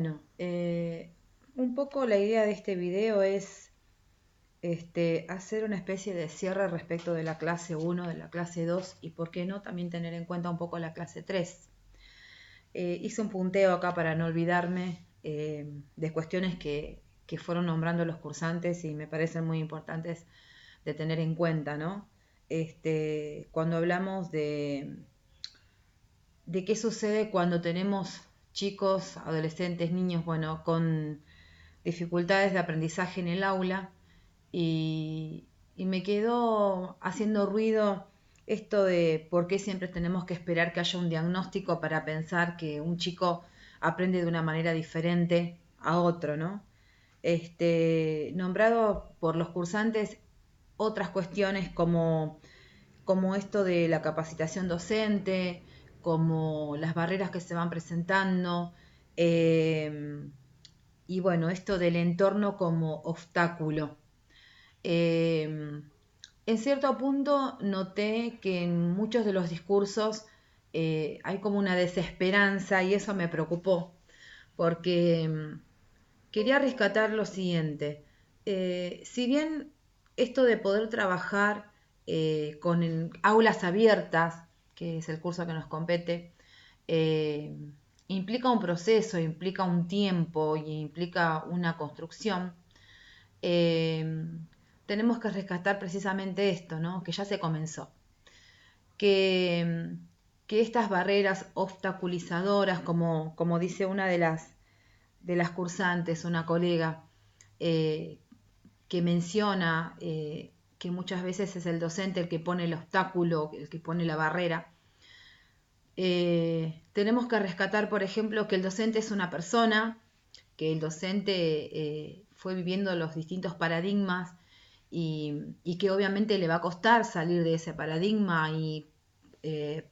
Bueno, un poco la idea de este video es hacer una especie de cierre respecto de la clase 1, de la clase 2 y, por qué no, también tener en cuenta un poco la clase 3. Hice un punteo acá para no olvidarme de cuestiones que fueron nombrando los cursantes y me parecen muy importantes de tener en cuenta, ¿no? Cuando hablamos de qué sucede cuando tenemos chicos, adolescentes, niños, bueno, con dificultades de aprendizaje en el aula y me quedó haciendo ruido esto de por qué siempre tenemos que esperar que haya un diagnóstico para pensar que un chico aprende de una manera diferente a otro, ¿no? Nombrado por los cursantes otras cuestiones como esto de la capacitación docente, como las barreras que se van presentando, y bueno, esto del entorno como obstáculo. En cierto punto noté que en muchos de los discursos hay como una desesperanza y eso me preocupó, porque quería rescatar lo siguiente. Si bien esto de poder trabajar con aulas abiertas, que es el curso que nos compete, eh, implica un proceso, implica un tiempo y implica una construcción, eh, tenemos que rescatar precisamente esto, ¿no? Que ya se comenzó. Que, que estas barreras obstaculizadoras, como dice una de las cursantes, una colega, eh, que menciona que muchas veces es el docente el que pone el obstáculo, el que pone la barrera. Tenemos que rescatar, por ejemplo, que el docente es una persona, que el docente fue viviendo los distintos paradigmas y que obviamente le va a costar salir de ese paradigma y eh,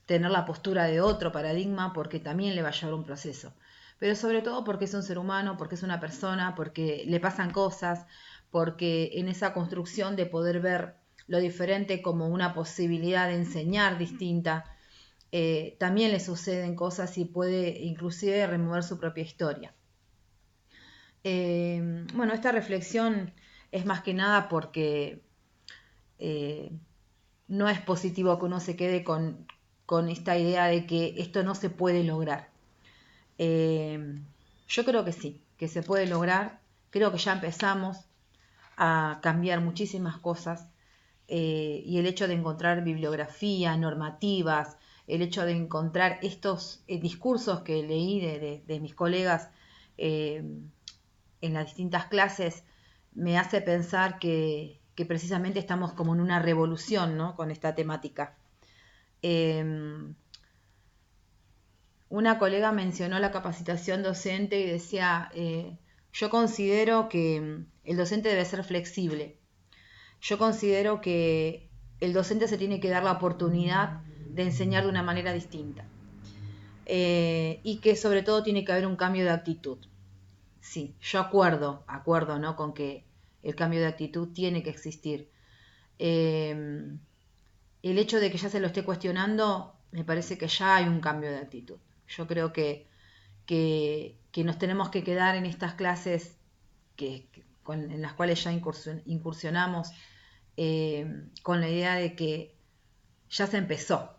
tener la postura de otro paradigma porque también le va a llevar un proceso. Pero sobre todo porque es un ser humano, porque es una persona, porque le pasan cosas, porque en esa construcción de poder ver lo diferente como una posibilidad de enseñar distinta, también le suceden cosas y puede inclusive remover su propia historia. Bueno, esta reflexión es más que nada porque eh, no es positivo que uno se quede con esta idea de que esto no se puede lograr. Yo creo que sí, que se puede lograr. Creo que ya empezamos a cambiar muchísimas cosas y el hecho de encontrar bibliografía, normativas, el hecho de encontrar estos discursos que leí de mis colegas eh, en las distintas clases me hace pensar que precisamente estamos como en una revolución, ¿no? Con esta temática. Una colega mencionó la capacitación docente y decía, yo considero que el docente debe ser flexible. Yo considero que el docente se tiene que dar la oportunidad de enseñar de una manera distinta. Y que sobre todo tiene que haber un cambio de actitud. Sí, yo acuerdo, ¿no? Con que el cambio de actitud tiene que existir. El hecho de que ya se lo esté cuestionando, me parece que ya hay un cambio de actitud. Yo creo que nos tenemos que quedar en estas clases en las cuales ya incursionamos con la idea de que ya se empezó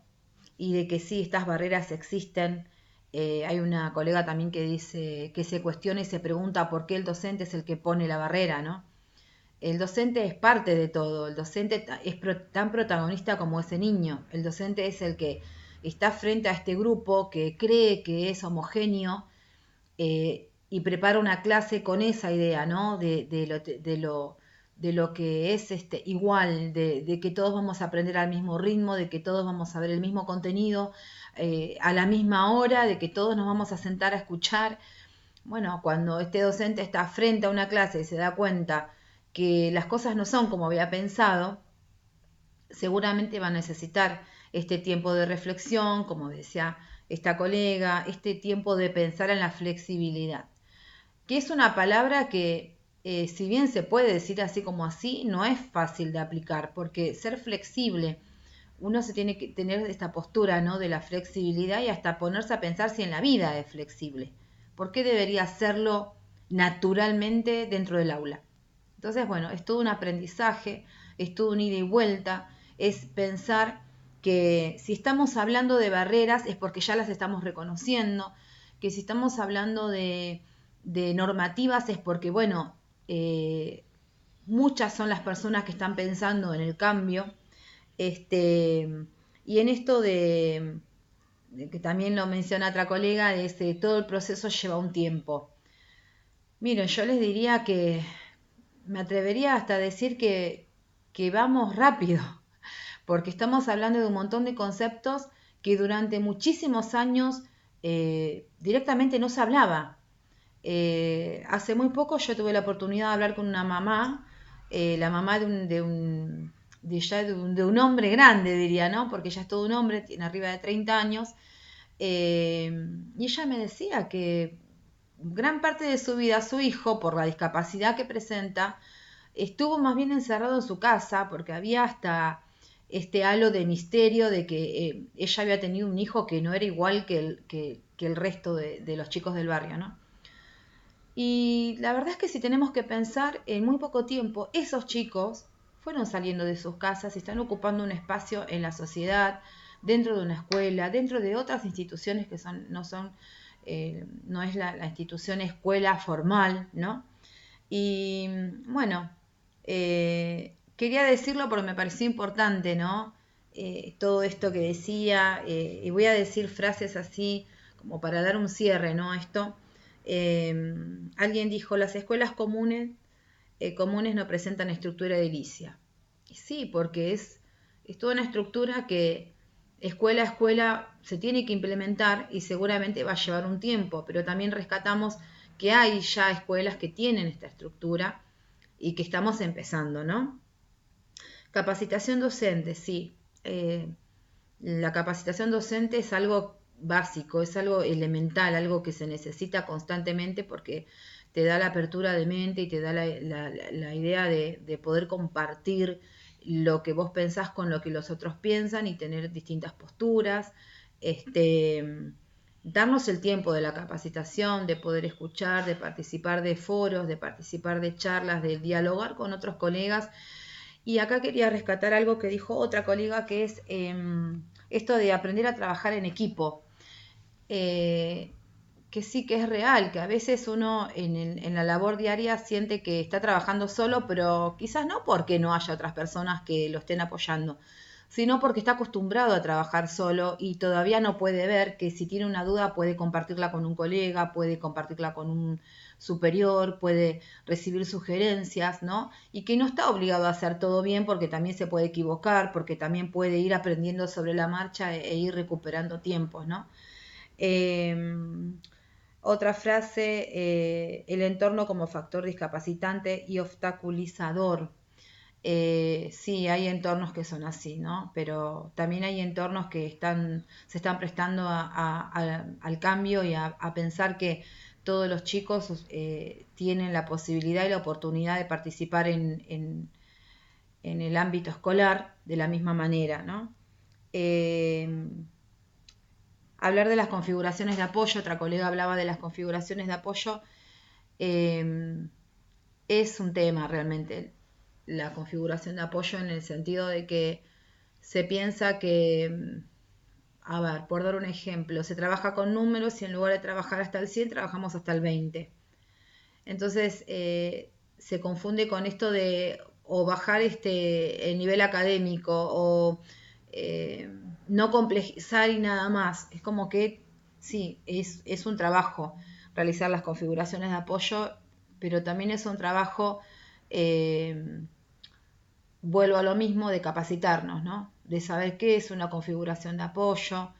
y de que sí, estas barreras existen. Hay una colega también que dice que se cuestiona y se pregunta por qué el docente es el que pone la barrera, ¿no? El docente es parte de todo, el docente es tan protagonista como ese niño, el docente es el que está frente a este grupo que cree que es homogéneo y prepara una clase con esa idea, ¿no? De lo que es igual, de que todos vamos a aprender al mismo ritmo, de que todos vamos a ver el mismo contenido a la misma hora, de que todos nos vamos a sentar a escuchar. Bueno, cuando este docente está frente a una clase y se da cuenta que las cosas no son como había pensado, seguramente va a necesitar este tiempo de reflexión, como decía esta colega, este tiempo de pensar en la flexibilidad, que es una palabra que, si bien se puede decir así como así, no es fácil de aplicar, porque ser flexible, uno se tiene que tener esta postura, ¿no? De la flexibilidad y hasta ponerse a pensar si en la vida es flexible, ¿Por qué debería hacerlo naturalmente dentro del aula? Entonces, bueno, es todo un aprendizaje, es todo un ida y vuelta, es pensar que si estamos hablando de barreras es porque ya las estamos reconociendo, que si estamos hablando de normativas es porque, bueno, muchas son las personas que están pensando en el cambio, y en esto de que también lo menciona otra colega, de todo el proceso lleva un tiempo. Miren, yo les diría que me atrevería hasta a decir que vamos rápido, porque estamos hablando de un montón de conceptos que durante muchísimos años directamente no se hablaba. Hace muy poco yo tuve la oportunidad de hablar con una mamá, la mamá de un hombre grande, diría, ¿no? Porque ella es todo un hombre, tiene arriba de 30 años, y ella me decía que gran parte de su vida su hijo, por la discapacidad que presenta, estuvo más bien encerrado en su casa porque había hasta este halo de misterio de que ella había tenido un hijo que no era igual que el resto de los chicos del barrio, ¿no? Y la verdad es que si tenemos que pensar, en muy poco tiempo, esos chicos fueron saliendo de sus casas y están ocupando un espacio en la sociedad, dentro de una escuela, dentro de otras instituciones que no es la institución escuela formal, ¿no? Y bueno, quería decirlo porque me pareció importante, ¿no? Todo esto que decía, y voy a decir frases así como para dar un cierre, ¿no? Esto. Alguien dijo, las escuelas comunes no presentan estructura edilicia. Y sí, porque es toda una estructura que escuela a escuela se tiene que implementar y seguramente va a llevar un tiempo, pero también rescatamos que hay ya escuelas que tienen esta estructura y que estamos empezando, ¿no? Capacitación docente, sí. La capacitación docente es algo básico, es algo elemental, algo que se necesita constantemente porque te da la apertura de mente y te da la idea de poder compartir lo que vos pensás con lo que los otros piensan y tener distintas posturas. Darnos el tiempo de la capacitación, de poder escuchar, de participar de foros, de participar de charlas, de dialogar con otros colegas. Y acá quería rescatar algo que dijo otra colega, que es esto de aprender a trabajar en equipo. Que sí que es real, que a veces uno en la labor diaria siente que está trabajando solo, pero quizás no porque no haya otras personas que lo estén apoyando, sino porque está acostumbrado a trabajar solo y todavía no puede ver que si tiene una duda puede compartirla con un colega, puede compartirla con un superior, puede recibir sugerencias, ¿no? Y que no está obligado a hacer todo bien porque también se puede equivocar, porque también puede ir aprendiendo sobre la marcha e ir recuperando tiempos, ¿no? Eh, Otra frase, el entorno como factor discapacitante y obstaculizador. Sí, hay entornos que son así, ¿no? Pero también hay entornos que se están prestando al cambio y a pensar que todos los chicos tienen la posibilidad y la oportunidad de participar en el ámbito escolar de la misma manera, ¿no? Hablar de las configuraciones de apoyo, otra colega hablaba de las configuraciones de apoyo, es un tema realmente la configuración de apoyo en el sentido de que se piensa que, a ver, por dar un ejemplo, se trabaja con números y en lugar de trabajar hasta el 100 trabajamos hasta el 20. Entonces se confunde con esto de o bajar el nivel académico o no complejizar y nada más. Es como que sí, es un trabajo realizar las configuraciones de apoyo, pero también es un trabajo, vuelvo a lo mismo, de capacitarnos, ¿no? De saber qué es una configuración de apoyo,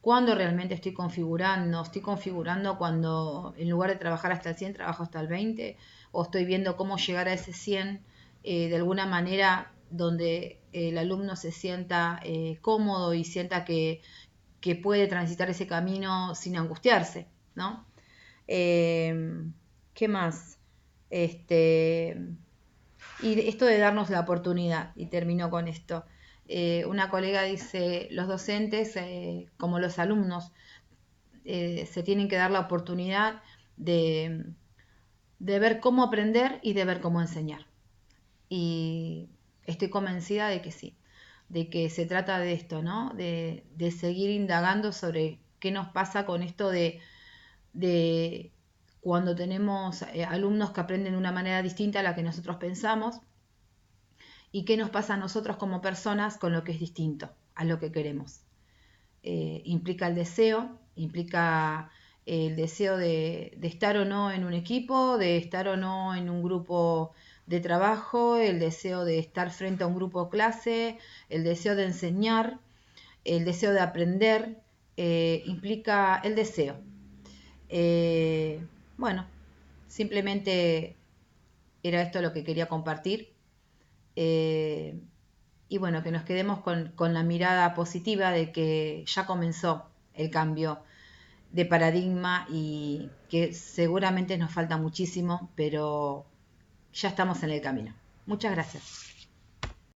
cuándo realmente estoy configurando cuando en lugar de trabajar hasta el 100 trabajo hasta el 20, o estoy viendo cómo llegar a ese 100 de alguna manera donde el alumno se sienta cómodo y sienta que puede transitar ese camino sin angustiarse, ¿no? ¿Qué más? Y esto de darnos la oportunidad, y termino con esto. Una colega dice, los docentes, como los alumnos, se tienen que dar la oportunidad de, de ver cómo aprender y de ver cómo enseñar. Y estoy convencida de que sí, de que se trata de esto, ¿no? De seguir indagando sobre qué nos pasa con esto de cuando tenemos alumnos que aprenden de una manera distinta a la que nosotros pensamos y qué nos pasa a nosotros como personas con lo que es distinto a lo que queremos. Implica el deseo, implica el deseo de estar o no en un equipo, de estar o no en un grupo de trabajo, el deseo de estar frente a un grupo de clase, el deseo de enseñar, el deseo de aprender, implica el deseo. Eh, bueno, simplemente era esto lo que quería compartir. Eh, y bueno, que nos quedemos con la mirada positiva de que ya comenzó el cambio de paradigma y que seguramente nos falta muchísimo, pero ya estamos en el camino. Muchas gracias.